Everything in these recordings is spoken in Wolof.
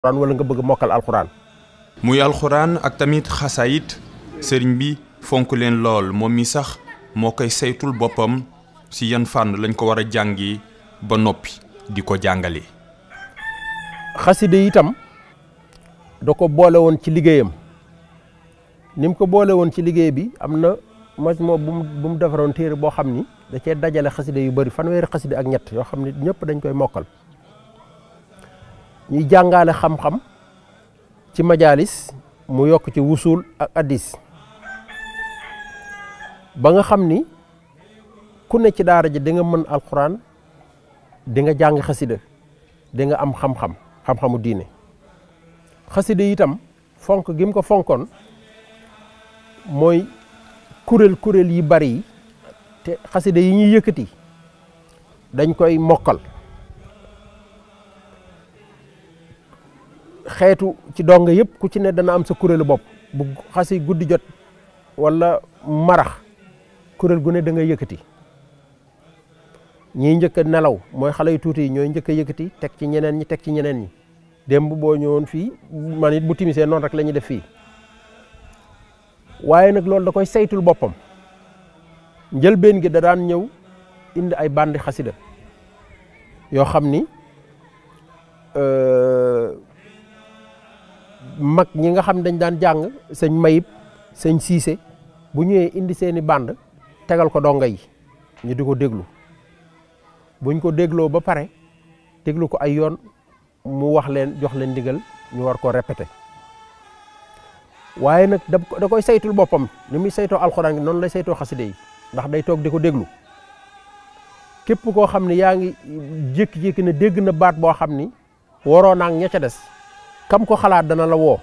wala nga bëgg mokkal alxuraan. muy alxuraan ak tamit xasaayit sëriñ bi fonk leen lool moom mi sax moo koy saytul boppam si yan fànn lañ ko war a jàngi ba noppi di ko jàngale. xaside itam da ko boole woon ci liggéeyam ni mu ko boole woon ci liggéey bi am na moo bu mu defaroon téere boo xam ni da cee dajale xaside yu bëri fanweeri xaside ak ñett yoo xam ne ñëpp dañ koy mokkal ñuy jàngale xam-xam ci majaalis mu yokk ci wusul ak addis ba nga xam ni ku ne ci daara ji di nga mën alxuraan di nga jàng xasida di nga am xam-xamu diine. xasida itam fonk gi mu ko fonkoon mooy kuréel yi bari yi te xasida yi ñuy yëkkati dañ koy mokkal xeetu ci donga yëpp ku ci ne dana am sa kuréelu bopp bu xasi guddi jot wala marax kuréel gu ne da nga yëkkati ñiy njëkk a nelaw mooy xale yu tuuti yi ñooy njëkk a yëkkati teg ci ñeneen ñi démb boo ñëwoon fii man it bu timisee noonu rek la ñuy def fii waaye nag loolu da koy saytul boppam njëlbeen gi da daan ñëw indi ay bandi xasida yoo xam ni mag ñi nga xam dañ daan jàng sëñ Mayib sëñ Siise bu ñëwee indi seeni band tegal ko donga yi ñu di ko déglu buñ ko dégloo ba pare déglu ko ay yoon mu wax leen jox leen ndigal ñu war koo répété waaye nag da koy saytul boppam ni muy saytoo alxuraan gi noonu lay saytoo xaside yi ndax day toog di ko déglu képp koo xam ne yaa ngi jékki-jékki ne dégg na baat boo xam ni waroo naag ña ca des kam ko xalaat dana la woo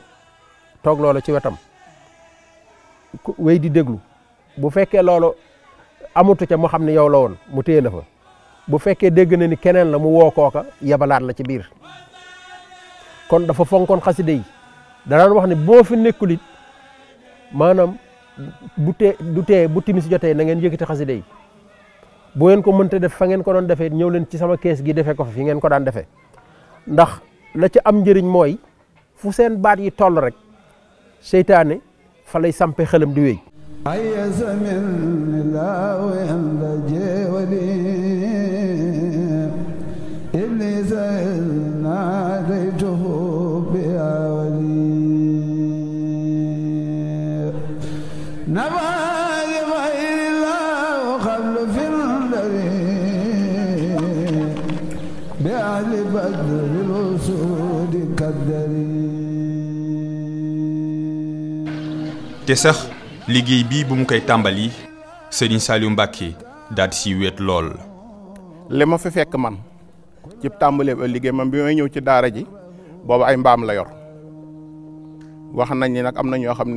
toog loola ci wetam wéy di déglu bu fekkee loolu amatu ca mu xam ne yow la woon mu téye la fa bu fekkee dégg na ni keneen la mu woo kooka yabalaat la ci biir kon dafa fonkoon xaside yi danaan wax ne boo fi nekkul it maanaam du tee bu timis jotee na ngeen yëkkati xaside yi bu ngeen ko mënta def fa ngeen ko doon defee ñëw leen ci sama kees gi defee ko fi ngeen ko daan defee ndax la ci am njëriñ mooy fu seen baat yi toll rek seytaane fa lay sampe xelam di wéy te sax liggéey bi bu mu koy tàmbali Serigne Saliou Mbacké daal di si wéet lool. li ma fi fekk man ci tàmbalee ba liggéey man bi may ñëw ci daara ji boobu ay mbaam la yor wax nañ ni nag am na ñoo xam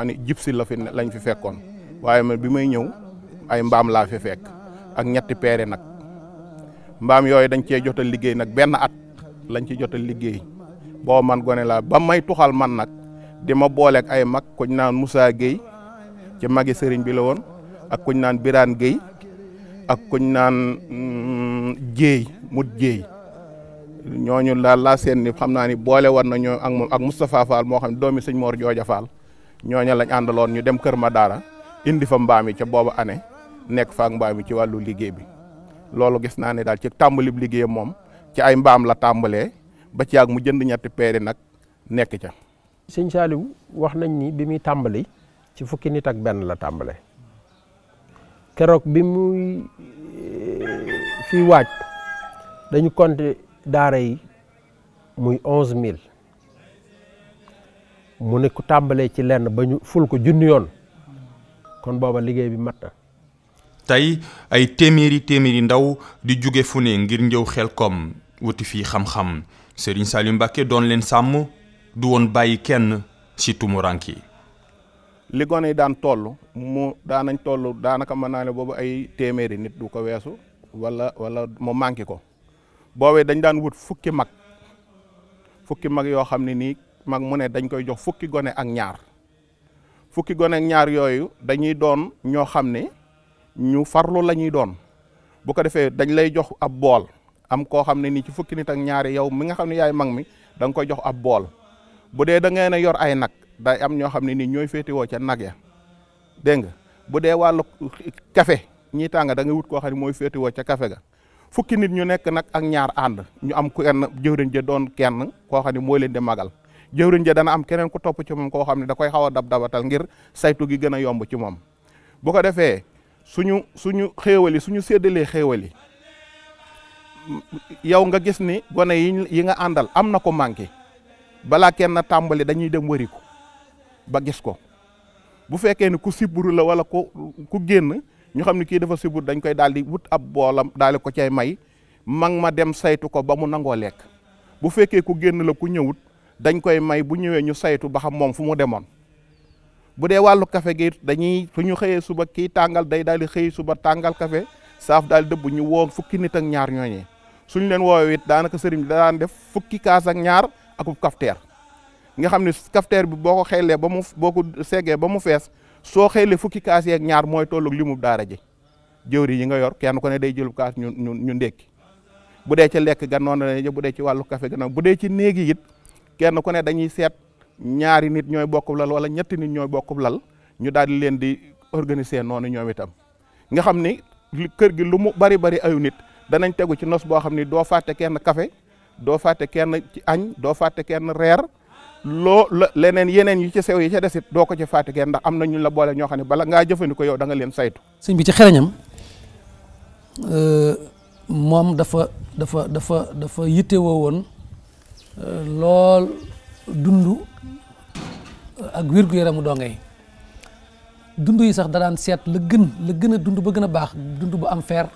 ne jibsi la fi lañ fi fekkoon waaye man bi may ñëw ay mbaam laa fi fekk ak ñetti peere nag mbaam yooyu dañ cee jot a liggéey nag benn at lañ ci jot a liggéey boo man gone laa ba may tuxal man nag di ma booleeg ay mag kuñ naan Moussa Gueye ci magi sëriñ bi la woon ak kuñ naan Birane Gueye ak kuñ naan Jéey mut Jéey ñooñu laa seen ni xam naa ni boole war na ñoo ak moom ak Moustapha Fall moo xam ne doomi sëñ Mor Jooja Fall ñooña lañ àndaloon ñu dem Kër Madara indi fa mbaam yi ca boobu année nekk fa ak mbaam yi ci wàllu liggéey bi loolu gis naa ne daal ci tàmbalib liggéeyam moom ci ay mbaam la tàmbalee ba ci ak mu jënd ñetti peeri nag nekk ca. sëñ Saliou wax nañ ni bi muy tàmbali ci fukki nit ak benn la tàmbale keroog bi muy fii waaj dañu compter daara yi muy 11000 mu ne ku tàmbalee ci lenn ba ñu ful ko junni yoon kon booba liggéey bi mat na. tey ay téeméeri ndaw di jóge fu ne ngir njëw Xelkom wuti fii xam-xam Serigne Saliou Mbacké doon leen sàmm du woon bàyyi kenn ci tumuranke li gone yi daan toll daanañ toll daanaka mën naa ne boobu ay téeméeri nit du ko weesu wala mu manqué ko boobee dañ daan wut fukki mag yoo xam ne nii mag mu ne dañ koy jox fukki gone ak ñaar yooyu dañuy doon ñoo xam ne ñu farlu la ñuy doon bu ko defee dañ lay jox ab bool am koo xam ne nii ci fukki nit ak ñaari yow mi nga xam ne yaay mag mi da nga koy jox ab bool. bu dee da ngeen a yor ay nag day am ñoo xam ne nii ñooy féetewoo ca nag ya dégg nga bu dee wàllu café ñi tàng da nga wut koo xam ne mooy féetewoo ca café ga fukki nit ñu nekk nag ak ñaar ànd ñu am kenn jëwriñ ja doon kenn koo xam ne moo leen di magal jëwriñ ja dana am keneen ku topp ci moom koo xam ne da koy xaw a dabatal ngir saytu gi gën a yomb ci moom. bu ko defee suñu xéewal yi suñu séddalee xéewal yi yow nga gis ni gone yi nga àndal am na ko manqué balaa kenn tàmbali dañuy dem wëri ko ba gis ko bu fekkee ni ku siburu la wala ku génn ñu xam ne kii dafa sibur dañ koy daal di wut ab boolam daal di ko cay may ma dem saytu ko ba mu nangoo lekk bu fekkee ku génn la ku ñëwut dañ koy may bu ñëwee ñu saytu ba xam moom fu mu demoon. bu dee wàllu café gi dañuy su ñu xëyee suba kii tàngal day daal di xëy suba tàngal café saaf daal di dëbb ñu woo fukki nit ak ñaar ñooñee suñ leen woowee it daanaka sëriñ bi da daan def fukki kaas ak ñaar akub kafteer nga xam ne kafteer bi boo ko xeelee ba mu boo ko seggee ba mu fees soo xeelee fukki kaas yeeg ñaar mooy tollu limub daara ji jëwri yi nga yor kenn ku ne day jëlub kaas ñu ndékki bu dee ci lekk ga noonu la bu dee ci wàllu café ga noonu bu dee ci néegi it kenn ku ne dañuy seet ñaari nit ñooy bokkub lal wala ñetti nit ñooy bokkub lal ñu daal di leen di organiser noonu ñoom itam nga xam ni kër gi lu mu bari ayu nit danañ tegu ci nos boo xam ni doo fàtte kenn café doo fàtte kenn ci añ doo fàtte kenn reer leneen yeneen yu ci sew yi ca desit doo ko ci fàtte kenn ndax am na ñu la boole ñoo xam ne bala ngaa jëfandikoo yow da nga leen saytu. sëñ bi ci xereñam moom dafa yittewoo woon lool dund ak wér-gu-yaramu donge yi dund yi sax da daan seet la gën a dund ba gën a baax dund bu am fer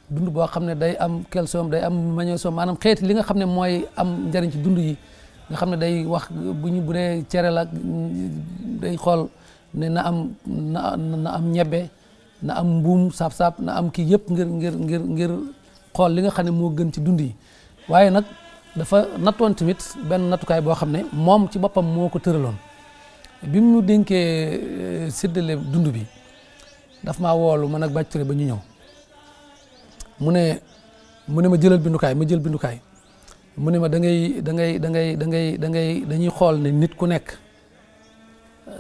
dund boo xam ne day am calcium day am magnésium maanaam xeeti li nga xam ne mooy am njariñ ci dund yi nga xam ne day wax bu dee cere la day xool ne na am ñebbe na am mbuum saab-saab na am kii yëpp ngir xool li nga xam ne moo gën ci dund yi waaye nag dafa nattoon tamit benn nattukaay boo xam ne moom ci boppam moo ko tëraloon bi mu dénkee séddale dund bi daf maa woolu man ak Bàcc Ture ba ñu ñëw mu ne ma jëlal bindukaay ma jël bindukaay mu ne ma dañuy xool ne nit ku nekk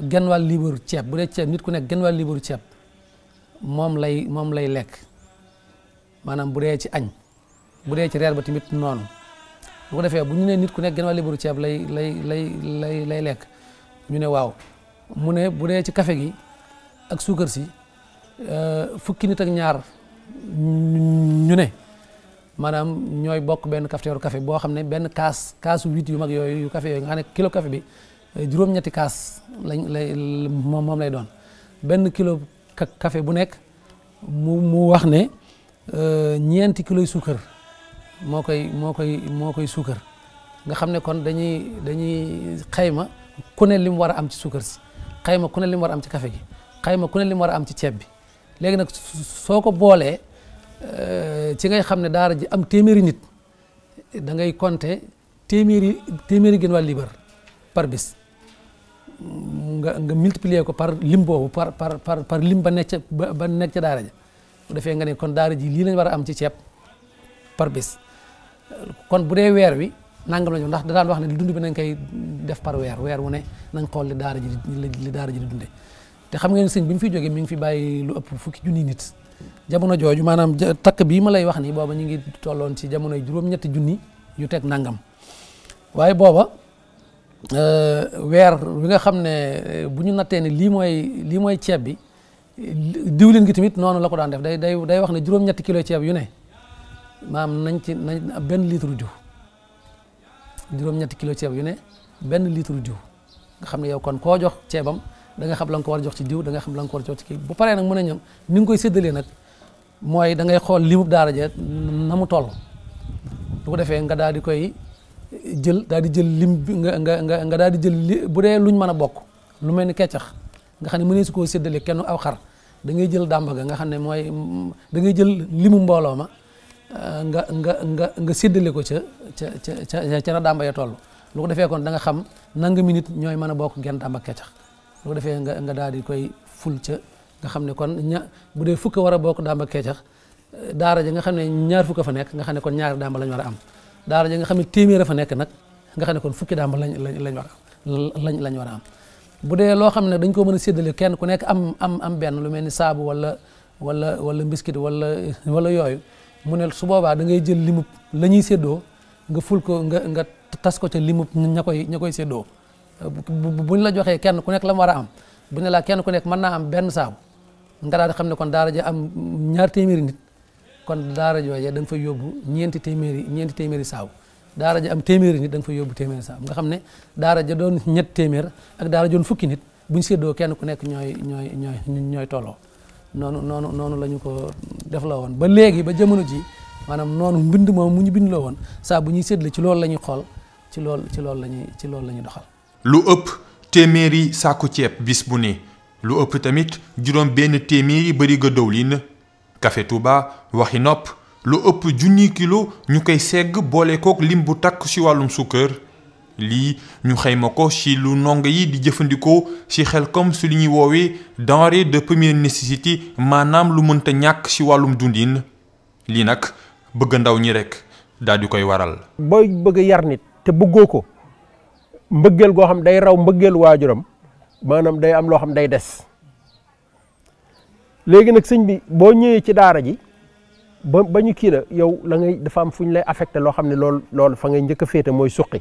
genn wàll liibaru ceeb bu dee ceeb nit ku nekk genn wàll liibaru ceeb moom lay lekk maanaam bu dee ci añ bu dee ci reer ba tamit noonu bu ko defee bu ñu nee nit ku nekk genn wàll liibaru ceeb lay lekk ñu ne waaw mu ne bu dee ci café gi ak suukar si fukki nit ak ñaar ñu ne maanaam ñooy bokk benn cafetière café boo xam ne benn kaasu 8 yu mag yooyu yu café yooyu nga xam ne kilo café bi juróom-ñetti kaas moom lay doon benn kilo café bu nekk mu wax ne ñeenti kiloy suukar moo koy suukar nga xam ne kon dañuy xayma ku ne li mu war a am ci suukar si xayma ku ne li mu war a am ci café gi xayma ku ne li mu war a am ci ceeb bi léegi nag soo ko boolee ci ngay xam ne daara ji am téeméeri nit da ngay compter téeméeri gën wàll liibar par bis nga multiplier ko par lim boobu par lim ba nekk ca daara ja bu defee nga ne kon daara ji lii lañ war a am ci ceeb par bis kon bu dee weer wi nangam lañu ndax da daan wax ne dund bi nañ koy def par weer wu ne nañ xool li daara ji di dunde te xam ngeen sëñ bi mu fi jógee mi ngi fi bàyyi lu ëpp fukki junni nit jamono jooju maanaam takk bii ma lay wax nii booba ñu ngi tolloon ci jamonoy juróom-ñetti junni yu teg nangam waaye booba weer wi nga xam ne bu ñu nattee ne lii mooy ceeb bi diwlin gi tamit noonu la ko daan def day wax ne juróom-ñetti kilo ceeb yu ne maanaam nañ benn litre diw juróom-ñetti kilo ceeb yu ne benn litre diw nga xam ne yow kon koo jox ceebam da nga xam la nga ko war a jox ci diw da nga xam la nga ko war a jox ci kii bu paree nag mën a ñëw ni nga koy séddalee nag mooy da ngay xool limub daara ja na mu toll bu ko defee nga daal di koy jël lim bi nga daal di jël bu dee luñ mën a bokk lu mel ni keccax nga xam ne mënee su koo séddalee kenn aw xar da ngay jël dàmba ga nga xam ne mooy da ngay jël limu mbooloo ma nga séddale ko ca na dàmba ya toll lu ko defee kon da nga xam nangami nit ñooy mën a bokk genn dàmba keccax lu ko defee nga daal di koy ful ca nga xam ne kon bu dee fukk war a bokk dàmba keccax daara ja nga xam ne ñaar fukk fa nekk nga xam ne kon ñaari dàmba lañ war a am daara ja nga xam ne téeméer fa nekk nag nga xam ne kon fukki dàmba lañ war a lañ war a am bu dee loo xam ne dañ ko mën a séddale kenn ku nekk am benn lu mel ni saabu wala mbiskit wala yooyu mu ne su boobaa da ngay jël limub la ñuy séddoo nga ful ko nga tas ko ca limub ña koy séddoo buñ la joxee kenn ku nekk la mu war a am bu ne laa kenn ku nekk mën naa am benn saabu nga daal di xam ne kon daara ja am ñaar téeméeri nit kon daara jooje da nga fay yóbbu ñeenti téeméeri saabu daara ja am téeméeri nit da nga fay yóbbu téeméeri saabu nga xam ne daara ja doon ñett téeméer ak daara joon fukki nit buñ séddoo kenn ku nekk ñooy tolloo noonu la ñu ko def la woon ba léegi ba jamono ji maanaam noonu mbind moom mu ñu bind la woon saa bu ñuy séddale ci loolu la ñuy xool ci loolu la ñuy doxal. lu ëpp téeméeri saaku ceeb bis bu ne lu ëpp tamit juróom benn téeméeri barigo dëwlin Café Touba waxi nopp lu ëpp junni kilo ñu koy segg boole kook lim bu takk ci wàllum sukkër lii ñu xayma ko ci lu ndongo yi di jëfandikoo ci Xelcom su li ñuy woowee denrée de première nécessité maanaam lu mënta ñàkk ci wàllum dundin lii nag bëgg ndaw ñi rekk daal di koy waral. booy bëgg yar nit te bëggoo ko mbëggeel goo xam day raw mbëggeel waajuram maanaam day am loo xam day des léegi nag sëñ bi boo ñëwee ci daara ji ba ñu kii la yow la ngay dafa am fu ñu lay affecté loo xam ne loolu fa ngay njëkk a féete mooy suqi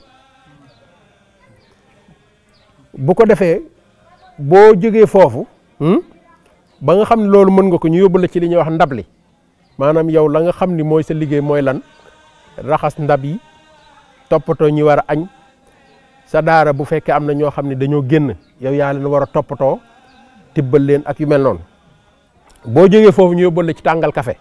bu ko defee boo jógee foofu ba nga xam ne loolu mën nga ko ñu yóbbu la ci li ñuy wax ndab li maanaam yow la nga xam ni mooy sa liggéey mooy lan raxas ndab yi toppatoo ñi war a añ sa daara bu fekkee am na ñoo xam ne dañoo génn yow yaa leen war a toppatoo tibbal leen ak yu mel noonu boo jógee foofu ñu yóbbal la ci tàngal café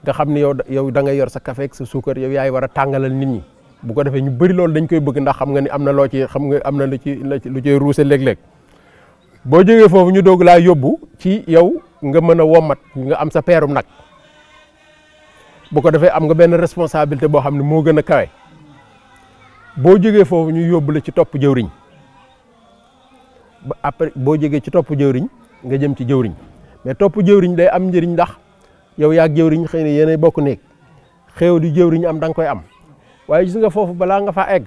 nga xam ni yow da ngay yor sa café ak sa suukar yow yaay war a tàngalal nit ñi bu ko defee ñu bëri loolu dañ koy bëgg ndax xam nga ni am na loo ci xam nga am na lu ci ruuse léeg-léeg boo jógee foofu ñu doog laa yóbbu ci yow nga mën a wommat nga am sa peerum nag bu ko defee am nga benn responsabilité boo xam ne moo gën a kawe boo jógee foofu ñu yóbbu la ci topp jëwriñ ba après boo jógee ci topp jëwriñ nga jëm ci jëwriñ mais topp jëwriñ day am njëriñ ndax yow yaag jëwriñ xëy na yéenay bokk néeg xéew li jëwriñ am da nga koy am waaye gis nga foofu balaa nga faa egg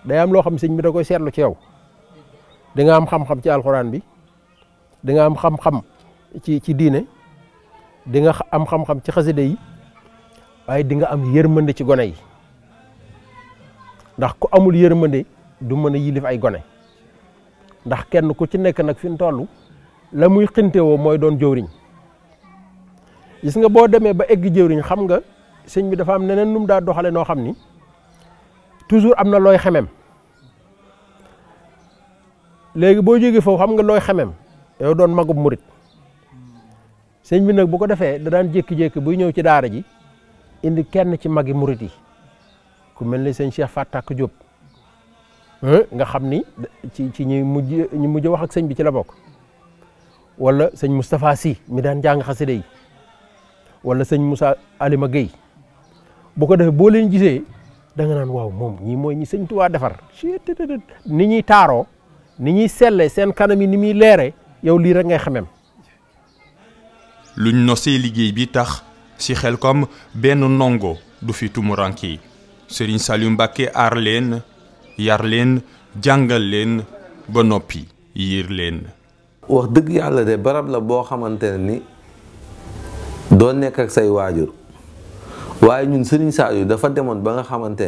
day am loo xam sëñ bi da koy seetlu ci yow di nga am xam-xam ci alxuraan bi di nga am xam-xam ci diine di nga am xam-xam ci xasida yi waaye di nga am yërmande ci gone yi ndax ku amul yërmande du mën a yilif ay gone ndax kenn ku ci nekk nag fi mu toll la muy xintewoo mooy doon jëwriñ gis nga boo demee ba egg jëwriñ xam nga sëñ bi dafa am neneen nu mu daa doxale noo xam ni toujours am na looy xemem léegi boo jógee foofu xam nga looy xemem yow doon magub murit sëñ bi nag bu ko defee da daan jékki-jékki buy ñëw ci daara ji indi kenn ci magi murit yi ku mel ni sëñ Cheikh Fatak Diop nga xam ni ci ñi mujj wax ak sëñ bi ci la bokk wala sëñ Moustapha Sy mi daan jàng xasida yi wala sëñ Moussa Alima Gueye bu ko defee boo leen gisee da nga naan waaw moom ñii mooy ñi sëñ Tuubaa defar ni ñuy taaroo ni ñuy selle seen kanam yi ni muy leere yow lii rek ngay xamem luñ nosee liggéey bi tax ci Xelcom benn ndongo du fi tumuranke Serigne Saliou Mbacké aar leen yar leen jàngal leen ba noppi yiir leen. wax dëgg yàlla de barab la boo xamante ne ni doo nekk ak say waajur waaye ñun Serigne Saliou dafa demoon ba nga xamante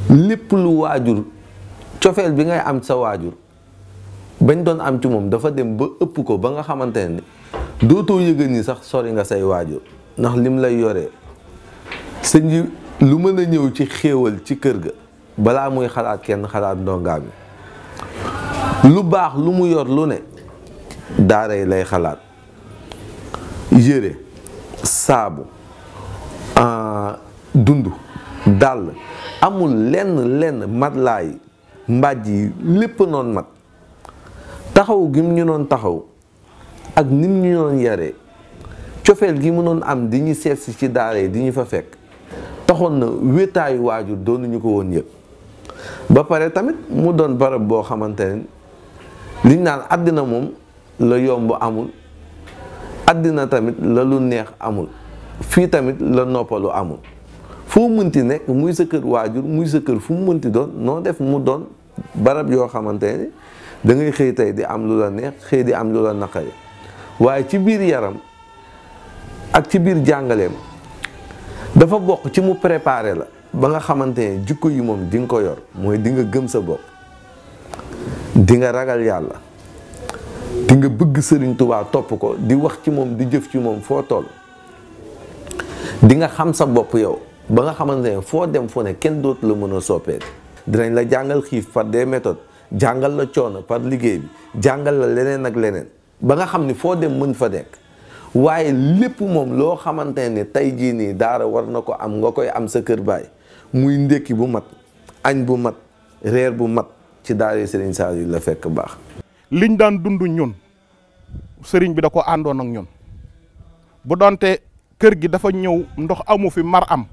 ne lépp lu waajur cofeel bi ngay am sa waajur bañ doon am ci moom dafa dem ba ëpp ko ba nga xamante ne dootoo yëgal ni sax sori nga say waajur ndax lim lay yoree sëñ ji lu mën a ñëw ci xéewal ci kër ga balaa muy xalaat kenn xalaat ndongaa bi lu baax lu mu yor lu ne daara yi lay xalaat yére saabu dund dàll amul lenn matelas yi mbàjj yi lépp noonu mat taxaw gi mu ñu doon taxaw ak nim ñu doon yaree cofeel gi mu doon am di ñu seet si ci daara yi di ñu fa fekk taxoon na wéetaayu waajur doonuñu ko woon yëg ba pare tamit mu doon barab boo xamante ne liñ naan àddina moom la yomb amul àddina tamit la lu neex amul, fii tamit la noppalu amul. foo mënti nekk muy sa kër waajur muy sa kër fu mu mënti doon noo def mu doon barab yoo xamante ne da ngay xëy tey di am lu la neex, xëy di am lu la naqari. waaye ci biir yaram ak ci biir jàngaleem dafa bokk ci mu préparé la ba nga xamante ne jikko yi moom di nga ko yor, mooy di nga gëm sa bopp, di nga ragal yàlla, di nga bëgg Sëriñ Tuubaa topp ko, di wax ci moom di jëf ci moom foo toll. di nga xam sa bopp yow ba nga xamante ne foo dem fu ne kenn dootu la mën a soppeeti. dinañ la jàngal xiif par des méthodes, jàngal la coono par liggéey bi, jàngal la leneen ak leneen ba nga xam ni foo dem mën fa nekk. waaye lépp moom loo xamante ne tey jii nii daara war na ko am nga koy am sa kër baay, muy ndékki bu mat, añ bu mat, reer bu mat, ci daara Serigne Saliou la fekk baax. liñ daan dund ñun sëriñ bi da ko àndoon ak ñun bu doonte kër gi dafa ñëw ndox amu fi mar am,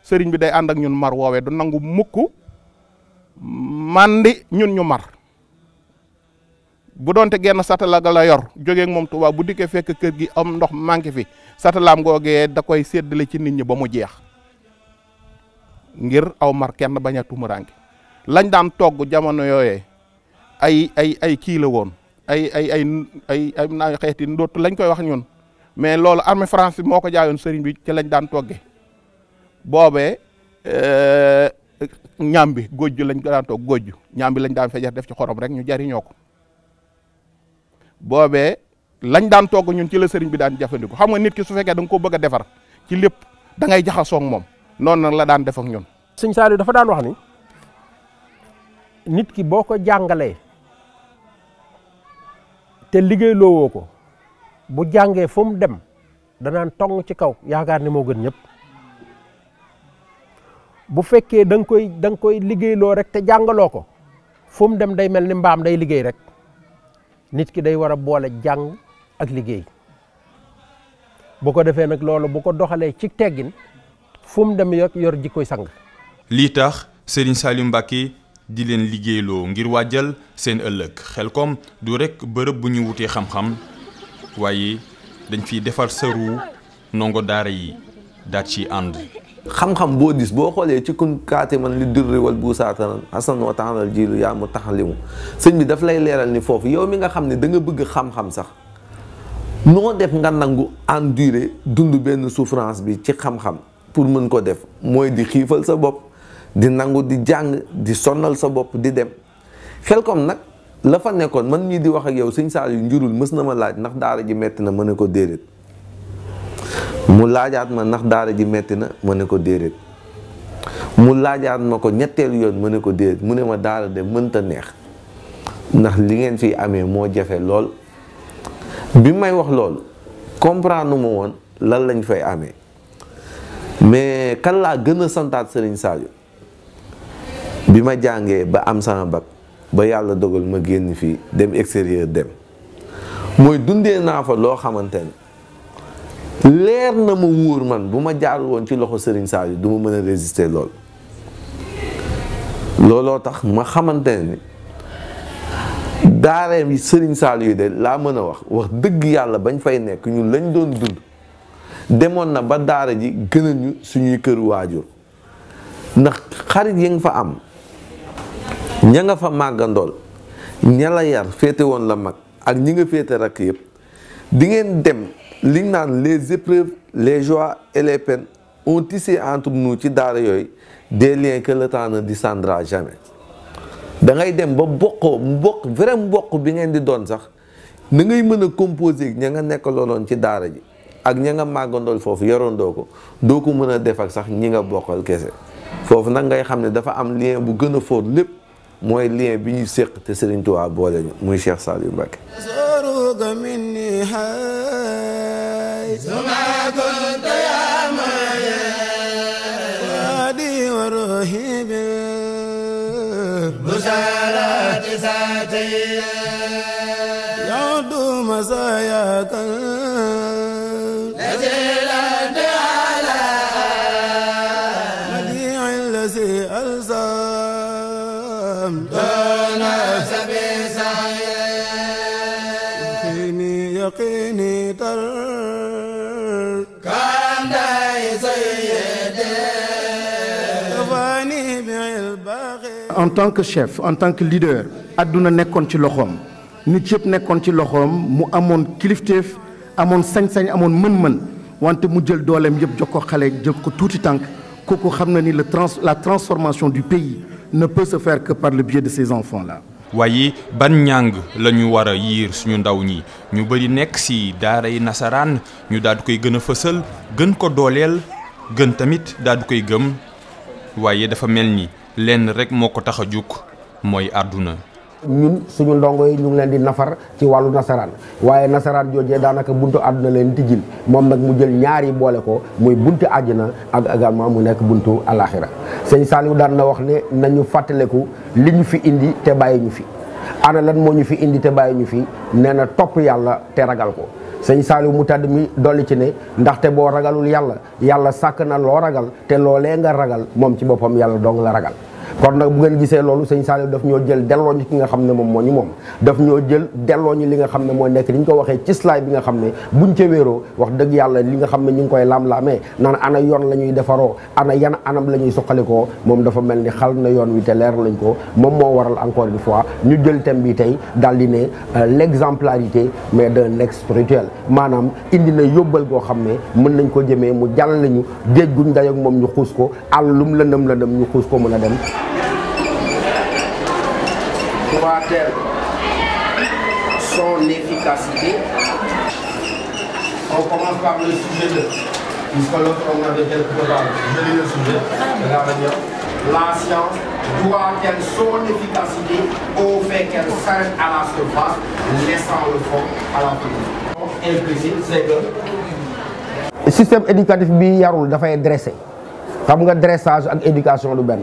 sëriñ bi day ànd ak ñun mar woowee du nangu mukk mandi ñun ñu mar. bu doonte genn satala ga la yor jógee ak moom Tuubaa bu dikkee fekk kër gi am ndox manqué fi, satalaam googee da koy séddale ci nit ñi ba mu jeex ngir aw mar kenn bañ a tumuraanke. lañ daan togg jamono yooyee ay kii la woon, ay naa xeeti ndóot lañ koy wax ñun, mais loolu armée France moo ko jaayoon sëriñ bi ci lañ daan togge. boobee ñaam bi góojju lañ ko daan togg, góojju ñaam bi lañ daan fejeer def ci xorom rek ñu jariñoo ko. boobee lañ daan togg ñun ci la sëriñ bi daan jëfandiku. xam nga nit ki su fekkee da nga ko bëgg a defar ci lépp da ngay jaxasoo ak moom, noonu nag la daan def ak ñun. Sëñ Saliou dafa daan wax ni nit ki boo ko jàngalee te liggéey loowoo ko, bu jàngee fu mu dem danaan tong ci kaw yaakaar ni moo gën ñëpp. bu fekkee da nga koy liggéeyloo rek te jàngaloo ko, fu mu dem day mel ni mbaam day liggéey rek. nit ki day war a boole jàng ak liggéey bu ko defee nag loolu bu ko doxalee ci teggin fu mu dem yor jikkoy sang. lii tax Serigne Saliou Mbacké di leen liggéeyloo ngir wàjjal seen ëllëg. Xelcom du rekk bërëb bu ñu wutee xam-xam, waaye dañ fiy defar sëru ndongo daara yi daat ci ànd. xam-xam boo dis boo xoolee ci kun kaati man li durri wal buusaatanan hasan wa taxalal jiilu yaa mu taxalimu sëñ bi daf lay leeral ni foofu yow mi nga xam ne da nga bëgg xam-xam sax noo def nga nangu endurer dund benn souffrance bi ci xam-xam pour mën ko def, mooy di xiifal sa bopp, di nangu di jàng, di sonnal sa bopp di dem. Xelcom nag la fa nekkoon, man mii di wax ak yow sëñ Saliou njurul mës na ma laaj ndax daara ji metti na, ma ne ko déedéet. mu laajaat ma ndax daara ji metti na, ma ne ko déedéet. mu laajaat ma ko ñetteelu yoon, ma ne ko déedéet. mu ne ma daara de mënta neex ndax li ngeen fi amee moo jafe lool. bi may wax loolu comprendre ma woon lan lañ fay amee, mais kan laa gën a santaat Serigne Saliou bi ma jàngee ba am sama bac ba yàlla dogal ma génn fii dem extérieur dem, mooy dundee naa fa loo xamante ne leer na ma wóor man bu ma jaarul woon ci loxo Serigne Saliou du ma mën a résister lool. looloo tax ma xamante ne daareem yi Serigne Saliou yi de laa mën a wax dëgg yàlla bañ fay nekk ñun lañ doon dund demoon na ba daara ji gënal ñu suñuy kër waajur, ndax xarit yi nga fa am ña nga fa màggandool, ña la yar féete woon la mag ak ñi nga féete rakk yëpp, di ngeen dem li ñu naan les épreuves, les joies et les peines ont tissé entre nous ci daara yooyu des liens que le temps ne descendra jamais. da ngay dem ba mbokk vrai mbokk bi ngeen di doon sax na ngay mën a composer ña nga nekkaloon ci daara ji ak ña nga màggandool foofu yorondoo ko, doo ko mën a def ak sax ñi nga bokkal kese. foofu nag ngay xam ne dafa am lien bu gën a fort lépp, mooy lien bi ñu séq te Serigne Touba boole ñu muy Cheikh Saliou Mbacké. يقيني تر en tant que chef en tant que leader adduna nekkoon ci loxoom nit yëpp nekkoon ci loxoom mu amoon kilifteef amoon sañ-sañ amoon mën-mën wante mu jël dooleem yëpp jox ko xale jël ko tuuti tànk kooku xam na ni la transformation du pays ne peut se faire que par le biais de ces enfants là. waaye ban njàng la ñu war a yiir suñu ndaw ñi ñu bëri nekk ci daaray nasaraan ñu daal di koy gën a fësal gën ko dooleel gën tamit daal di koy gëm waaye dafa mel ni lenn rek moo ko tax a jóg mooy àdduna. ñun suñu ndongo yi ñu ngi leen di nafar ci wàllu nasaraan waaye nasaraan joojee daanaka buntu àdduna leen tijjil moom nag mu jël ñaari boole ko muy buntu àjjana ak également mu nekk buntu alaxira sëñ Saliou daan na wax ne nañu fàttaleku li ñu fi indi te bàyyi ñu fi ana lan moo ñu fi indi te bàyyi ñu fi nee na topp yàlla te ragal ko sëñ Saliou mu tàdd mi dolli ci ne ndaxte boo ragalul yàlla sàkk na loo ragal te loolee nga ragal moom ci boppam yàlla dong la ragal. kon nag bu ngeen gisee loolu sëñ Saliou daf ñoo jël delloo ñu ki nga xam ne moom moo ñu moom daf ñoo jël delloo ñu li nga xam ne moo nekk ni ñu ko waxee ci slide bi nga xam ne buñ ca wéeroo wax dëgg yàlla li nga xam ne ñu ngi koy laam-laamee naan ana yoon la ñuy defaroo ana yan anam la ñuy suqalikoo moom dafa mel ni xal na yoon wi te leer lañ ko moom moo waral encore une fois ñu jël thème bi tey daal di ne l'exemplarité mais d'un ex spirituel maanaam indi na yóbbal goo xam ne mën nañ ko jëmee mu jàll lañu géej guñ dayoog moom ñu xuus ko àllum lëndëm ñu xuus ko mën a dem. Doit-elle son efficacité? On commence par le sujet 2, puisque l'autre on avait quelque part. Je lis le sujet, regardez. La science doit-elle son efficacité au fait qu'elle s'arrête à la surface, laissant le fond à la fin? Implicite, c'est que système éducatif bi yarul dafay dressé xam nga dressage ak éducation du benn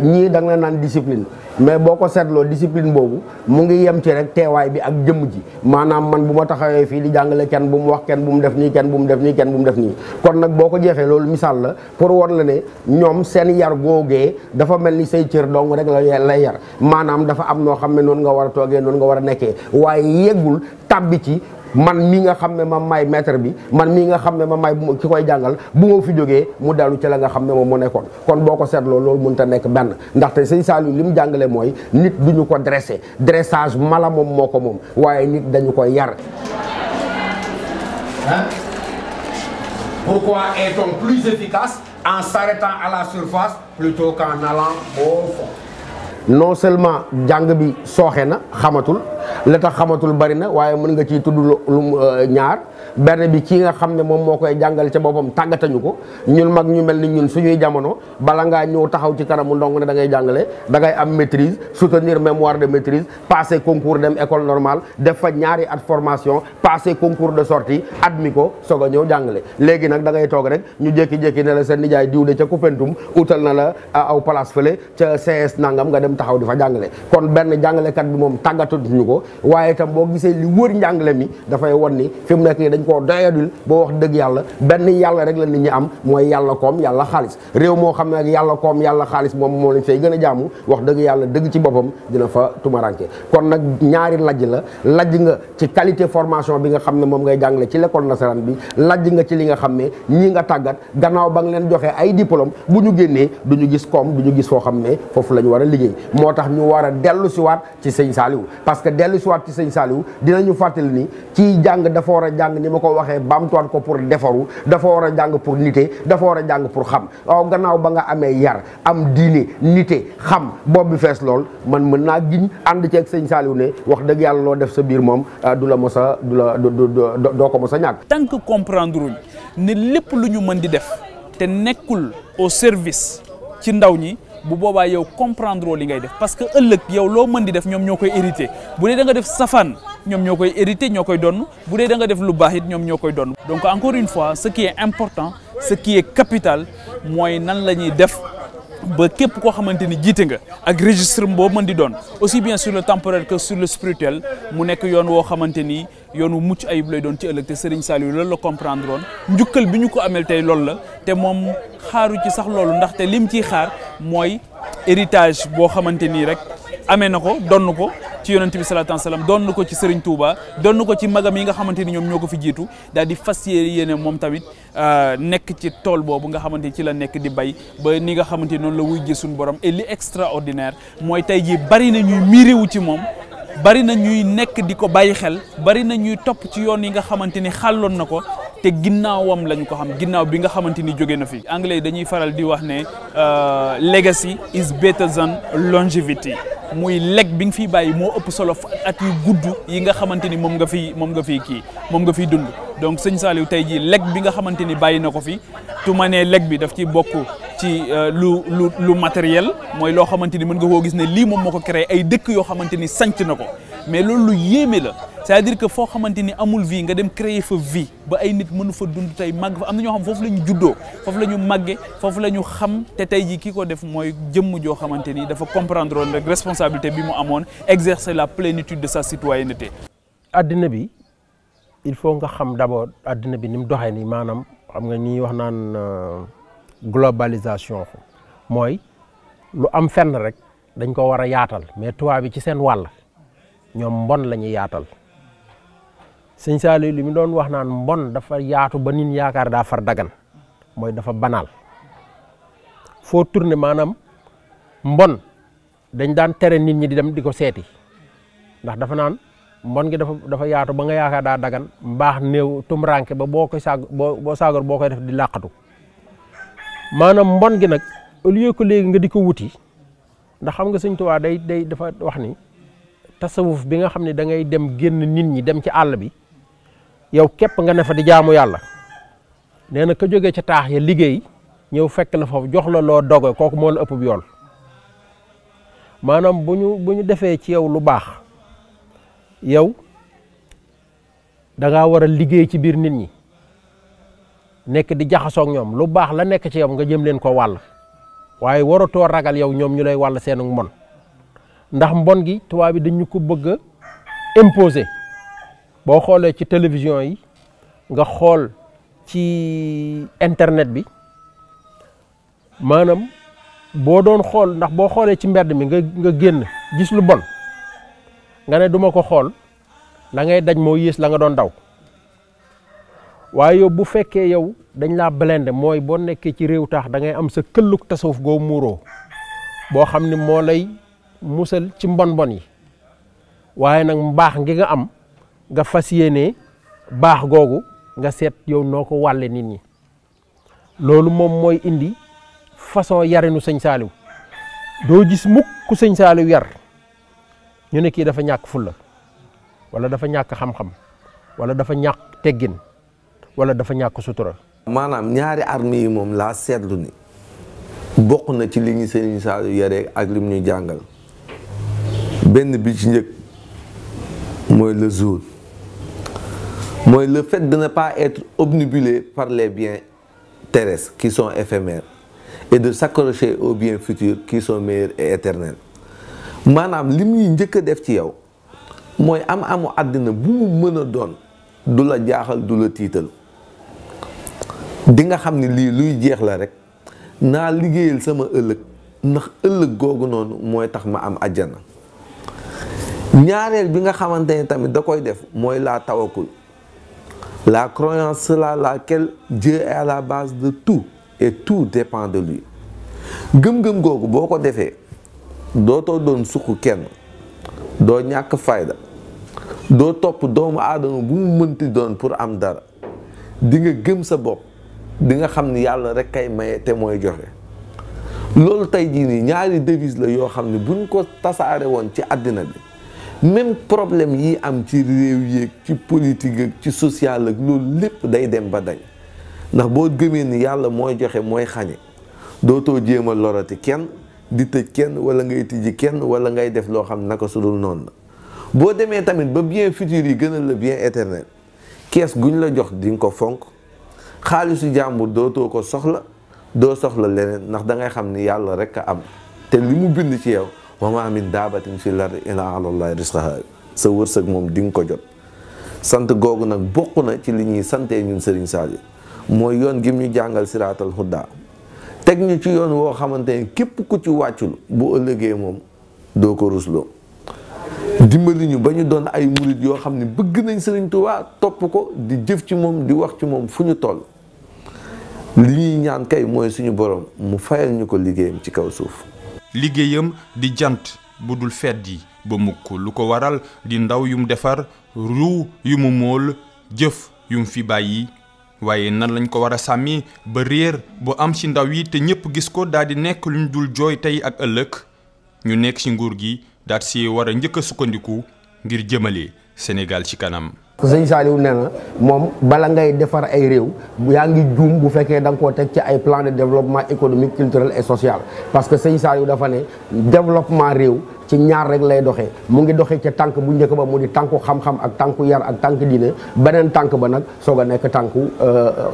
ñii da nga naan discipline mais boo ko seetloo discipline boobu mu ngi yem ci rek teewaay bi ak jëmm ji maanaam man bu ma taxawee fii di jàngale kenn bu mu wax kenn bu mu def nii kenn bu mu def nii kenn bu mu def nii kon nag boo ko jeexee loolu misaal la pour war la ne ñoom seen yar googee dafa mel ni say cër dong rek la lay yar maanaam dafa am noo xam ne noonu nga war a toogee noonu nga war a nekkee waaye yeggul tàbbi ci man mii nga xam ne ma may maître bi man mii nga xam ne ma may ki koy jàngal bu ma fi jógee mu dellu ci la nga xam ne moom moo nekkoon kon boo ko seetloo loolu mënut a nekk benn ndaxte sëñ Saliou li mu jàngale mooy nit duñu ko dressé dressage mala moom moo ko moom waaye nit dañu koy yar. Pourquoi est-on plus efficace en s'arrêtant à la surface plutôt qu'en allant au fond? Non seulement jàng bi sooxe na xamatul la tax xamatul bari na waaye mën nga ciy tudd lu ñaar benn bi kii nga xam ne moom moo koy jàngal ca boppam tàggatañu ko ñun mag ñu mel ni ñun suñuy jamono bala ngaa ñëw taxaw ci kanamu ndong ne da ngay jàngale da ngay am maîtrise soutenir mémoire de maîtrise passer concours dem école normale def fa ñaari at formation passer concours de sortie admis ko soog a ñëw jàngale léegi nag da ngay toog rek ñu jékki-jékki ne la sa nijaay diw de ca Koupentoum utal na la aw place fële ca CS nangam nga dem taxaw di fa jàngale kon benn jàngalekat bi moom tàggatuñu ko waaye itam boo gisee li wër njàngale mi dafay won ni fi mu nekk nii dañ koo doyadul boo wax dëgg yàlla benn yàlla rek la nit ñi am mooy yàlla koom yàlla xaalis réew moo xam ne ak yàlla koom yàlla xaalis moom lañ fay gën a jaamu wax dëgg yàlla dëgg ci boppam dina fa tumaranke kon nag ñaari lajj la lajj nga ci qualité formation bi nga xam ne moom ngay jàngale ci l'école nasaraan bi lajj nga ci li nga xam ne ñii nga tàggat gannaaw ba nga leen joxee ay diplôme bu ñu génnee du ñu gis koom du ñu gis foo xam ne foofu la ñu war a liggéey moo tax ñu war a dellu siwaat ci sëñ Saliou parce que dellu siwaat ci sëñ Saliou dinañu fàttali ni kii jàng dafa war a jàng ni ma ko waxee baamtuwaat ko pour defaru dafa war a jàng pour nite dafa war a jàng pour xam waaw gannaaw ba nga amee yar am diine nite xam boobu bi fees lool man mën naa giñ ànd ceeg sëñ Saliou ne wax dëgg yàlla loo def sa biir moom du la mos a doo ko mos a ñàkk. tant que comprendre uñ ne lépp lu ñu mën di def te nekkul au service ci ndaw ñi bu boobaa yow comprendre li ngay def parce que ëllëg yow loo mën di def ñoom ñoo koy hérité bu dee da nga def safaan ñoom ñoo koy hérité ñoo koy donn bu dee da nga def lu baax it ñoom ñoo koy donn donc encore une fois ce qui est important ce qui est capital mooy nan la ñuy def ba képp koo xamante ni jiite nga ak registre boo mën di doon aussi bien sur le temporel que sur le spirituel mu nekk yoon woo xamante ni yoon wu mucc ayib lay doon ci ëllëg te Serigne Saliou loolu la comprendre woon njukkal bi ñu ko amel tey loolu la te moom xaaru ci sax loolu ndaxte lim ciy xaar mooy héritage boo xamante nii rek amee na ko donn ko ci yonent bi salaatu wasalaam doon na ko ci Serigne Touba doon na ko ci magam yi nga xamante ni ñoom ñoo ko fi jiitu daal di fas yéene moom tamit nekk ci tool boobu nga xamante ni ci la nekk di bay ba ni nga xamante ni noonu la wuy ji suñu borom et li extraordinaire mooy tey jii bari na ñuy miirewu ci moom bari na ñuy nekk di ko bàyyi xel bari na ñuy topp ci yoon yi nga xamante ni xàlloon na ko te ginnaawam lañu ko xam ginnaaw bi nga xamante ni jóge na fi. anglais dañuy faral di wax ne legacy is better than longevity muy leg bi nga fiy bàyyi moo ëpp solo at yu gudd yi nga xamante ni moom nga fiy dund. donc sëñ Saliou tey jii leg bi nga xamante ni bàyyi na ko fi tu ma nee leg bi daf ci bokk ci lu matériel mooy loo xamante ni mën nga koo gis ne lii moom moo ko créé ay dëkk yoo xamante ni sanc na ko mais loolu lu yéeme la. c'est-à-dire que foo xamante ni amul vie nga dem créer fa vie ba ay nit mënu fa dund tey màgg fa am na ñoo xam foofu la ñu juddoo foofu la ñu màgge foofu la ñu xam te tey jii ki ko def mooy jëmm joo xamante ni dafa comprendre woon rek responsabilité bi mu amoon exercer la plénitude de sa citoyenneté. addina bi il faut nga xam d'abord addina bi ni mu doxee nii maanaam xam nga ñuy wax naan globalisation mooy lu am fenn rek dañ ko war a yaatal mais tubaab bi ci seen wàll ñoom mbon la ñuy yaatal. sëñ Saliou li mu doon wax naan mbon dafa yaatu ba nit yaakaar daa far dagan mooy dafa banal foo tourné maanaam mbon dañ daan tere nit ñi di dem di ko seeti ndax dafa naan mbon gi dafa yaatu ba nga yaakaar daa dagan mbaax néew tumranke ba boo saagoor boo koy def di làqatu maanaam mbon gi nag au lieu que léegi nga di ko wuti ndax xam nga sëñ Tuubaa day dafa wax ni tasawuf bi nga xam ne da ngay dem génn nit ñi dem ci àll bi yow képp nga ne fa di jaamu yàlla nee na ka jógee ca taax ya liggéey ñëw fekk la foofu jox la loo doge kooku moo la ëpp yool maanaam bu ñu defee ci yow lu baax yow da ngaa war a liggéey ci biir nit ñi nekk di jaxasoog ñoom lu baax la nekk ci yow nga jëm leen ko wàll waaye waratoo ragal yow ñoom ñu lay wàll seenu mbon ndax mbon gi tubaab bi dañu ko bëgg a imposer boo xoolee ci télévision yi nga xool ci internet bi maanaam boo doon xool ndax boo xoolee ci mbedd mi nga génn gis lu bon nga ne duma ko xool la ngay daj moo yées la nga doon daw waaye yow bu fekkee yow dañ laa blende mooy boo nekkee ci réew taax da ngay am sa këlluk tasawuf goo muuroo boo xam ne moo lay musal ci mbon yi waaye nag mbaax ngi nga am nga fas yéene baax googu nga seet yow noo ko wàlle nit ñi loolu moom mooy indi façon yarinu sëñ Saliou doo gis mukk ku sëñ Saliou yar ñu ne kii dafa ñàkk fulla wala dafa ñàkk xam-xam wala dafa ñàkk teggin wala dafa ñàkk sutura. maanaam ñaari armes yi moom laa seetlu ni bokk na ci li ñu sëñ Saliou yaree ak lim ñu jàngal benn bi ci njëkk mooy le jour mooy le fait de ne pas être obnubilé par les biens terrestres qui sont éphémères et de s'accrocher aux biens futurs qui sont meilleurs et éternels maanaam li muy njëkk a def ci yow mooy amu àddina bu mu mën a doon du la jaaxal du la tiital di nga xam ni lii luy jeex la rek naa liggéeyal sama ëllëg ndax ëllëg googu noonu mooy tax ma am àjjana ñaareel bi nga xamante ne tamit da koy def mooy la tawakkul la croyance selon laquelle Dieu est à la base de tout et tout dépend de lui gëm-gëm googu boo ko defee dootoo doon suq kenn doo ñàkk fayda doo topp doomu aadama bu mu mënti doon pour am dara di nga gëm sa bopp di nga xam ni yàlla rek kay maye te mooy joxe loolu tey jii nii ñaari devise la yoo xam ne buñ ko tasaare woon ci àddina bi même problème yi am ci réew yeeg ci politique ak ci social ak loolu lépp day dem ba dañ ndax boo gëmee ni yàlla mooy joxe mooy xañe dootoo jéem a lorati kenn di tëj kenn wala ngay tijji kenn wala ngay def loo xam naka su dul noonu la boo demee tamit ba bien futur yi gënal la bien éternel kees guñ la jox di nga ko fonk xaalisu jàmbur dootoo ko soxla doo soxla leneen ndax da ngay xam ni yàlla rek a am te li mu bind ci yow wa maa min daabatin fil ardi illaa alaa llaahi rizquhaa sa wërsëg moom di nga ko jot sant googu nag bokk na ci li ñuy santee ñun Serigne Saliou mooy yoon gi ñu jàngal siraatal hudaa teg ñu ci yoon woo xamante ne képp ku ci wàccul bu ëllëgee moom doo ko rusloo dimbali ñu ba ñu doon ay murit yoo xam ne bëgg nañ Sëriñ Tuubaa topp ko di jëf ci moom di wax ci moom fu ñu toll li ñuy ñaan kay mooy suñu borom mu fayal ñu ko liggéeyam ci kaw suuf. liggéeyam di jant bu dul fedd yi ba mukk lu ko waral di ndaw yum defar ruu yu mu mool jëf yum fi bàyyi waaye nan lañ ko war a sàmmi ba réer bu am ci ndaw yi te ñëpp gis ko daal di nekk luñ dul jooy tey ak ëllëg ñu nekk ci nguur gi daal si war a njëkk a sukkandiku ngir jëmale Sénégal ci kanam. sëñ Saliou nee na moom bala ngay defar ay réew yaa ngi juum bu fekkee da nga koo teg ci ay plan de développement économique culturel et social parce que sëñ Saliou dafa ne développement réew ci ñaar rek lay doxee mu ngi doxee ca tànk bu njëkk ba mu di tànku xam-xam ak tànku yar ak tànk diine beneen tànk ba nag soog a nekk tànku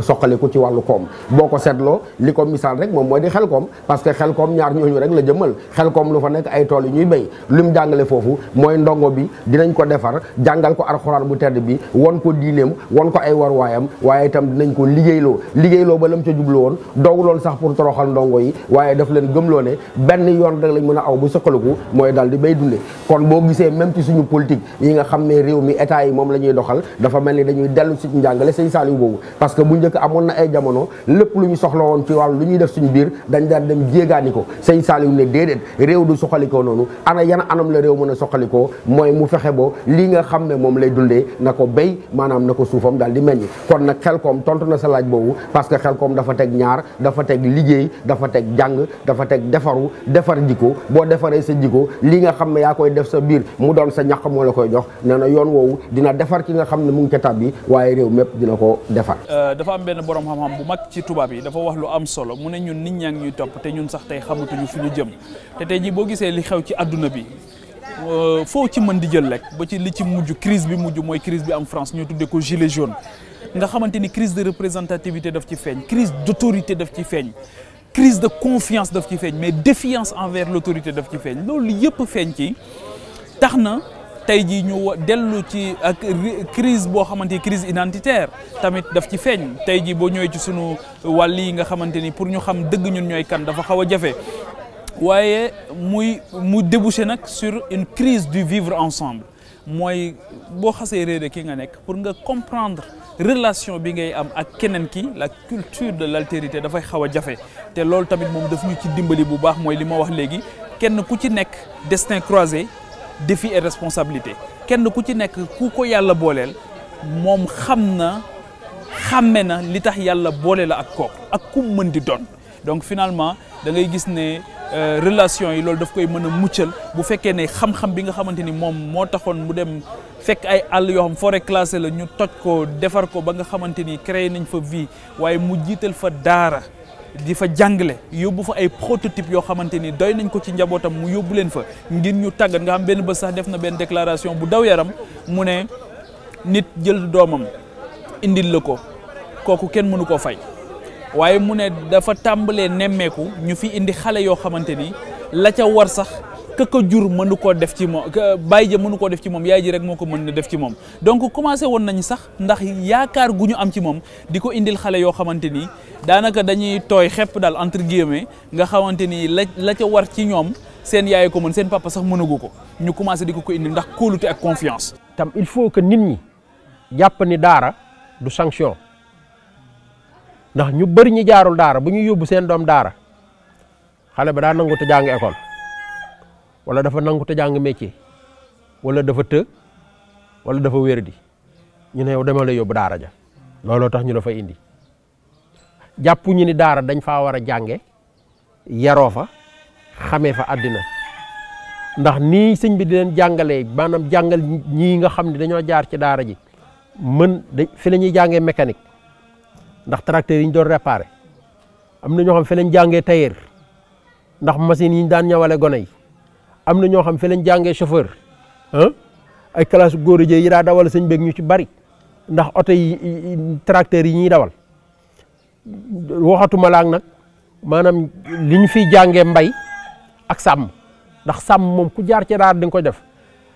soqaliku ci wàllu koom boo ko seetloo li ko misaal rek moom mooy di Xelkom parce que Xelkom ñaar ñooñu rek la jëmmal Xelkom lu fa nekk ay tool yu ñuy béy lu mu jàngale foofu mooy ndongo bi dinañ ko defar jàngal ko alxuraan bu tedd bi won ko diineem won ko ay warwaayam waaye itam dinañ ko liggéeyloo ba lam ca jublu woon doogu loon sax pour toroxal ndongo yi waaye daf leen gëmloo ne benn yoon rek lañ mën a aw bu soqaliku mooy daal di bay dunde kon boo gisee même ci suñu politique yi nga xam ne réew mi état yi moom la ñuy doxal dafa mel ni dañuy dellu si njàngale sëñ Saliou boobu parce que bu njëkk amoon na ay jamono lépp lu ñu soxla woon ci wàllu lu ñuy def suñu biir dañ daan dem jéegaani ko sëñ Saliou ne déedéet réew du soxalikoo noonu ana yan anam la réew mën a soxalikoo mooy mu fexe bo lii nga xam ne moom lay dundee na ko béy maanaam na ko suufam daal di meññ kon nag Xelkom tontu na sa laaj boobu parce que Xelkom dafa teg ñaar dafa teg liggéey dafa teg jàng dafa teg defaru defar jikko boo defaree sa jikko li nga xam ne yaa koy def sa biir mu doon sa ñaq moo la koy jox nee na yoon woowu dina defar ki nga xam ne mu ngi ca tab bi waaye réew mépp dina ko defar. dafa am benn borom xam-xam bu mag ci tubaab yi dafa wax lu am solo mu ne ñun nit ñaa ngi ñuy topp te ñun sax tey xamatuñu fu ñu jëm te tey jii boo gisee li xew ci adduna bi foo ci mën di jël rek ba ci li ci mujj crise bi mujj mooy crise bi am France ñu tuddee ko gilet jaune nga xamante ni crise de représentativité daf ci feeñ crise d'autorité daf ci feeñ. crise de confiance daf ci feeñ mais défiance envers l'autorité daf ci feeñ loolu yëpp feeñ ci tax na tey jii ñu dellu ci ak crise boo xamante ni crise identitaire tamit daf ci feeñ tey jii boo ñëwee ci sunu wàll yi nga xamante ni pour ñu xam dëgg ñun ñooy kan dafa xaw a jafe waaye mu débouché nag sur une crise du vivre ensemble mooy boo xasee réere ki nga nekk pour nga comprendre relation bi ngay am ak keneen ki la culture de l'altérité dafay xaw a jafe te loolu tamit moom daf ñu ci dimbali bu baax mooy li ma wax léegi kenn ku ci nekk destin croisé défi et responsabilité kenn ku ci nekk ku ko yàlla booleel moom xàmme na li tax yàlla boole la ak kooku ak ku mën di doon donc finalement da ngay gis ne relation yi loolu daf koy mën a muccal bu fekkee ne xam-xam bi nga xamante ni moom moo taxoon mu dem fekk ay àll yoo xam forêt classée la ñu toj ko defar ko ba nga xamante ni créé nañ fa vie waaye mu jiital fa daara di fa jàngale yóbbu fa ay prototype yoo xamante ni doy nañ ko ci njabootam mu yóbbu leen fa ngir ñu tàggat nga xam benn bés sax def na benn déclaration bu daw yaram mu ne nit jël doomam indil la ko kooku kenn mënu koo fay waaye mu ne dafa tàmbalee nemmeeku ñu fi indi xale yoo xamante ni la ca war sax ka jur mënu koo def ci moom baay ja mënu koo def ci moom yaay ji rek moo ko mën na def ci moom donc commencé woon nañu sax ndax yaakaar gu ñu am ci moom di ko indil xale yoo xamante ni daanaka dañuy tooy xepp daal entre guillemets nga xamante ni la ca war ci ñoom seen yaay ko mën seen papa sax mënagu ko ñu commencé di ko indil ndax kóolute ak confiance. tam il faut que nit ñi jàpp ni daara du sanction ndax ñu bëri ñi jaarul daara bu ñu yóbbu seen doom daara xale ba daa nangu te jàng école wala dafa nangu te jàng métier wala dafa të wala dafa wérdi ñu ne yow dama la yóbbu daara ja looloo tax ñu dafa indi jàpp ñu ni daara dañ faa war a jànge yaroo fa xamee fa àddina ndax nii sëñ bi di leen jàngalee maanaam jàngal ñii nga xam ne dañoo jaar ci daara ji fi la ñuy jàngee mécanique ndax tracteur yi ñu doon réparé am na ñoo xam fi lañ jàngee tailleur ndax machine yi ñu daan ñawale gone yi am na ñoo xam fi lañ jàngee chauffeur ay classe góor yi daa dawal sëñ beeg ñu ci bari ndax oto yi tracteur yi ñuy dawal waxatuma laak nag maanaam li ñu fiy jàngee mbay ak sàmm ndax sàmm moom ku jaar ci daara di nga ko def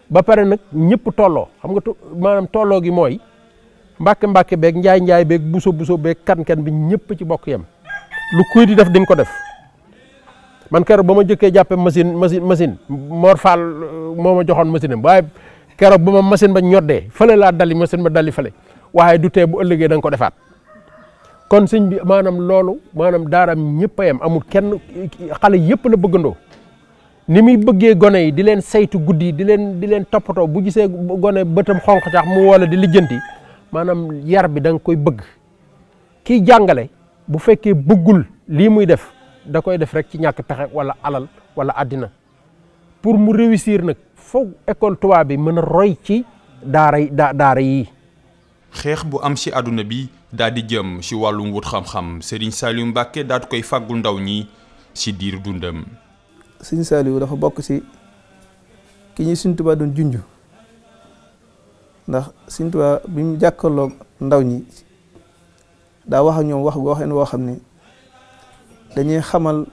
ba pare nag ñëpp tolloo xam nga maanaam tolloo gi mooy mbàkke beeg njaay beeg buso beeg kan bi ñëpp ci bokk yem lu kuy di def di nga ko def man keroog ba ma jëkkee jàppe machine Mor Fall moo ma joxoon machine am waaye keroog ba ma machine ba ñoddee fële laa dali machine ba dali fële waaye du tee bu ëllëgee da nga ko defaat kon sëñ bi maanaam loolu maanaam daaraam ñëpp a yem amul kenn xale yëpp la bëggandoo ni muy bëggee gone yi di leen saytu guddi di leen toppatoo bu gisee gone bëtam xonq tax mu wala di lijjanti maanaam yar bi da nga koy bëgg kiy jàngale bu fekkee bëggul lii muy def da koy def rek ci ñàkk pexe wala alal wala àddina pour mu réussir nag foog école tubaab bi mën a roy ci daara yi. xeex bu am ci àdduna bi daal di jëm ci wàllum wut xam-xam Serigne Saliou Mbacké daal di koy fàggul ndaw ñi ci diir dundam. Serigne Saliou dafa bokk ci ki ñuy Serigne Touba doon junj ndax Serigne Touba bi mu jàkkaarloog ndaw ñi daa wax ak ñoom waxeen woo xam ne dañuy xamal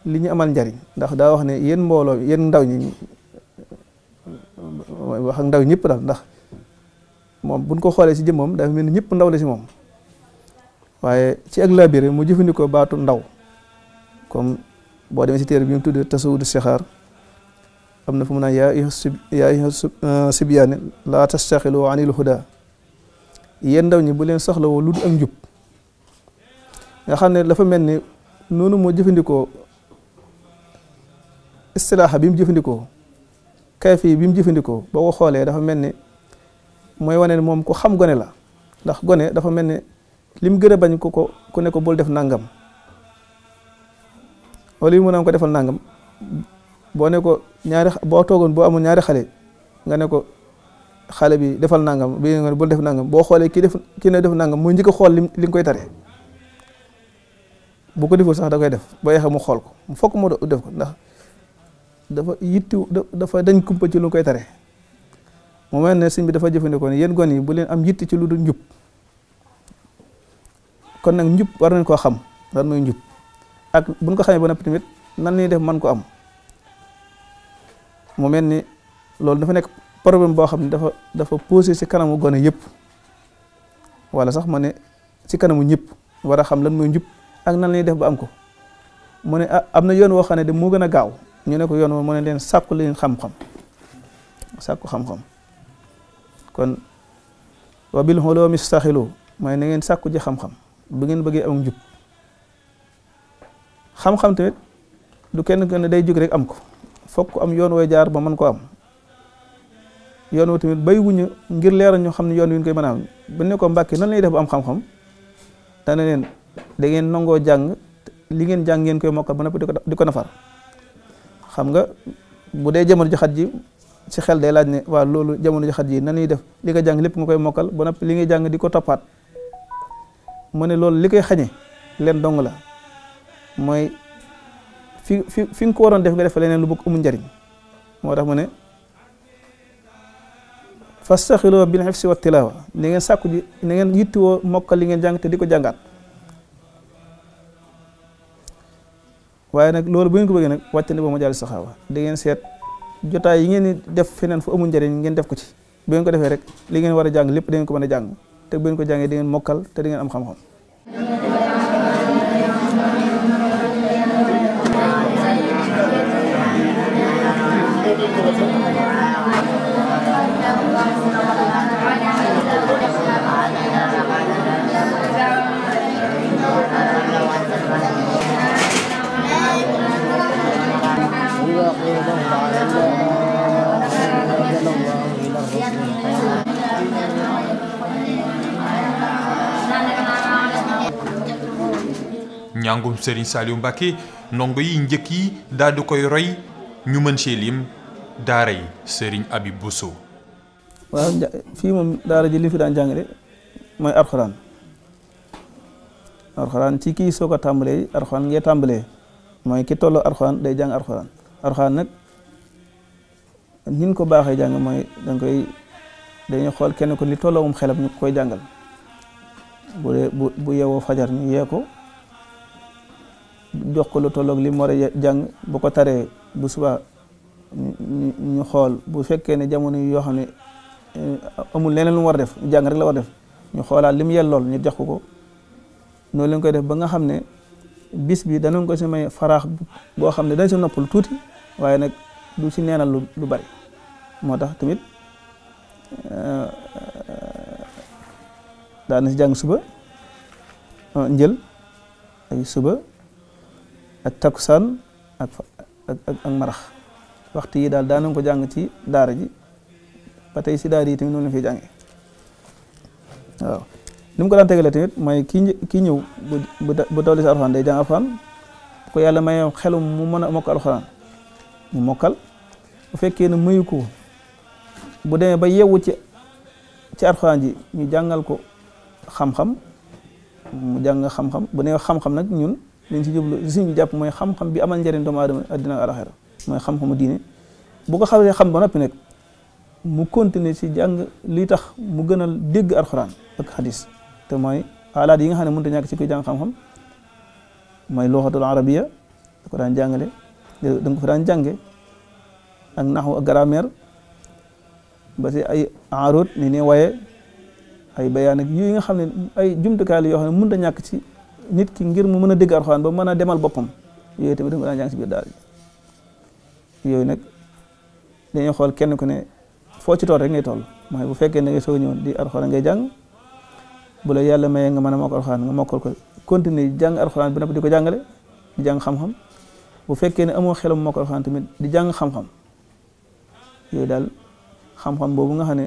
li ñu amal njariñ ndax daa wax ne yéen mbooloo yéen ndaw ñi wax ak ndaw ñëpp daal ndax moom buñ ko xoolee ci jëmmam dafa mel ni ñëpp ndaw la ci moom waaye ci ak labiré mu jëfandikoo baatu ndaw comme boo demee ci téere bi ñu tuddee tasawudu sixaar am na fu mu naan yaa ayyuha sibyaane laa tastaxilu anil huda yéen ndaw ñi bu leen soxlawoo lu dul ak njub nga xam ne dafa mel ni noonu moo jëfandikoo istilaaxa bi mu jëfandikoo kayfi bi mu jëfandikoo boo ko xoolee dafa mel ni mooy wane ne moom ku xam gone la ndax gone dafa mel ni lim gën a bañ ku ne ko bul def nangam wala yu mu naan ko defal nangam boo ne ko boo toogoon boo amul ñaari xale nga ne ko xale bi defal nangam bi nga ne bul def nangam boo xoolee kii ne def nangam mooy njëkk a xool li nga koy tare bu ko deful sax da koy def ba yeexe mu xool ko mu fokk mu def ko ndax dafa dañ kumpa ci lu koy tare mu mel ne sëñ bi dafa jëfandikoo ne yéen gone yi bu leen am yitti ci lu dul njub kon nag njub war nañ koo xam lan mooy njub ak buñ ko xamee ba noppi tamit nan lañuy def man ko am mu mel ni loolu dafa nekk problème boo xam ne dafa posé ci kanamu gone yëpp wala sax ma ne ci kanamu ñëpp war a xam lan mooy njub ak nan lañuy def ba am ko mu ne am na yoon woo xam ne de moo gën a gaaw ñu ne ko yoon woo mu ne leen sàkku leen xam-xam sàkku xam-xam kon wa bil ulumi staxilu mooy na ngeen sàkku ji xam-xam bu ngeen bëggee am njub xam-xam tamit du kenn ne day jóg rek am ko fokk am yoon wooy jaar ba mën ko am yoon woo tamit bay wuñu ngir leeral ñu xam ne yoon wi ñu koy mën a am bu ne ko Mbàkke nan lay def ba am xam-xam dana leen da ngeen nangoo jàng li ngeen jàng ngeen koy mokkal ba noppi di ko nafar xam nga bu dee jamono ji xat ji ci xel day laaj ne waaw loolu jamono ji xat ji nan lay def li nga jàng lépp nga koy mokkal ba noppi li ngay jàng di ko toppaat mu ne loolu li koy xañe leen dong la mooy fi nga ko waroon def nga def leneen lu bëgg amul njariñ moo tax mu ne fastaxiloo bil hifsi wa tilaawa ni ngeen sàkku ji ni ngeen yittiwoo mokkal li ngeen jàng te di ko jàngaat waaye nag loolu bu ngeen ko bëggee nag wàcc ne ba ma jàll saxaawa di ngeen seet jotaay yi ngeen di def feneen fu amul njariñ ngeen def ko ci bu ngeen ko defee rek li ngeen war a jàng lépp da ngeen ko mën a jàng te bu ngeen ko jàngee di ngeen mokkal te di ngeen am xam-xam. njàngum Serigne Saliou Mbacké ndongo yi njëkk yi daal di koy roy ñu mën cee lim daara yi Serigne Habib Bousso. waaw fii moom daara ji li fi daan jàngale mooy arxuraan ci kii soo ko tàmbalee arxuraan ngee tàmbalee mooy ki tolloo arxuraan day jàng arxuraan nag ñin ko baaxee jàng mooy dañuy xool kenn ko li tolloowum xelam ñu koy jàngal bu yeewoo fajar ñu yee ko jox ko lu tolloog li mu war a jàng bu ko taree bu subaa ñu xool bu fekkee ne jamono yoo xam ne amul leneen lu mu war a def jàng rek la war a def ñu xoolaat li mu yellool ñu jox ko noonu leen koy def ba nga xam ne bis bi danañ ko si may faraax boo xam ne dañ si noppal tuuti waaye nag du si neenal lu bari moo tax tamit daana si jàng suba njël ay suba ak takkusaan ak marax waxtu yi daal daanañ ko jàng ci daara ji ba tey si daara yi tamit noonu la fiy jàngee waaw ni mu ko daan tegalee tamit mooy kii ñëw bu tolli si alxuraan day jàng alxuraan ko yàlla may xelum mu mën a mokkal alxuraan mu mokkal bu fekkee ne mayu ko bu demee ba yeewu ci alxuraan ji ñu jàngal ko xam-xam mu jàng xam-xam bu nee xam-xam nag ñun liñ si jublu li ñu jàpp mooy xam-xam bi amal njëriñ doomu aadama addina ak alaxira mooy xam-xamu diine bu ko xawee xam ba noppi nag mu continuer si jàng li tax mu gën a dégg alxuraan ak xadis te mooy alaat yi nga xam ne mënut a ñàkk si koy jàng xam-xam mooy luxatul arabiya da ko daan jàngale da nga ko fa daan jànge ak naxwu ak grammaire ba si ay arut ni ne waaye ay bayaan ak yi nga xam ne ay jumtukaay la yoo xam ne mënut a ñàkk ci nit ki ngir mu mën a dégg alxuraan ba mën a demal boppam yooyu tamit da nga ko daan jàng si biir daal yooyu nag dañuy xool kenn ku ne foo ci tool rek ngay toll mooy bu fekkee ne nga soo ñëwoon di alxuraan ngay jàng bu la yàlla mayee nga mën a mokkal alxuraan nga mokkal ko continuer jàng alxuraan bi nag di ko jàngale di jàng xam-xam bu fekkee ne amoo xelam mokkal alxuraan tamit di jàng xam-xam yooyu daal xam-xam boobu nga xam ne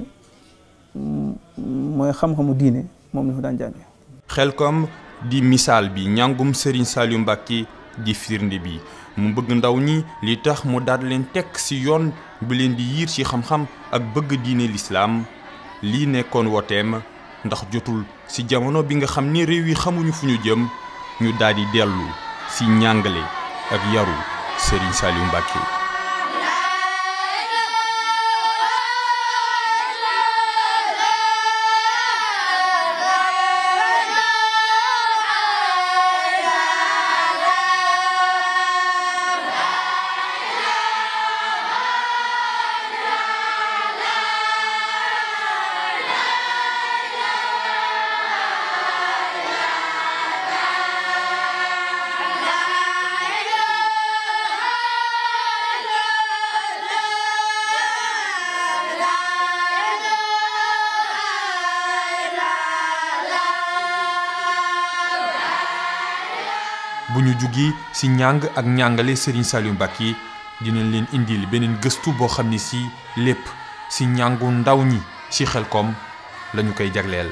mooy xam-xamu diine moom la fa daan jàngee. Xelcom di misaal bi njàngum Serigne Saliou Mbacké di firnde bi mu bëgg ndaw ñi li tax mu daal leen teg ci yoon bi leen di yiir ci xam-xam ak bëgg diine lislaam lii nekkoon woteem ndax jotul ci jamono bi nga xam ni réew yi xamuñu fu ñu jëm ñu daal di dellu ci njàngale ak yaru Serigne Saliou Mbacké. bu ñu jugee ci njàng ak njàngale Serigne Saliou Mbacké dinañ leen indil beneen gëstu boo xam ne ci lépp ci njàngu ndaw ñi ci Xelcom lañu koy jagleel.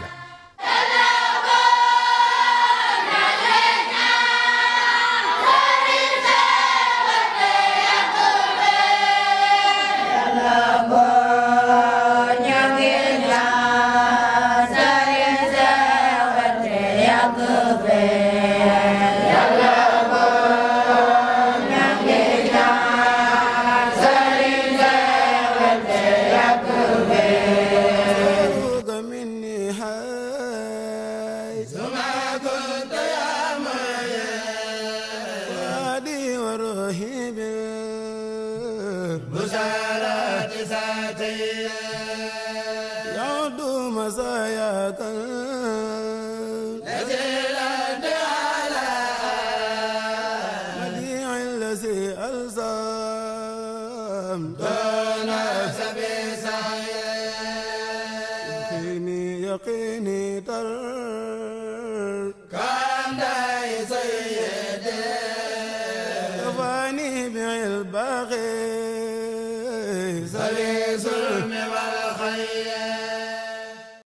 يقيني تر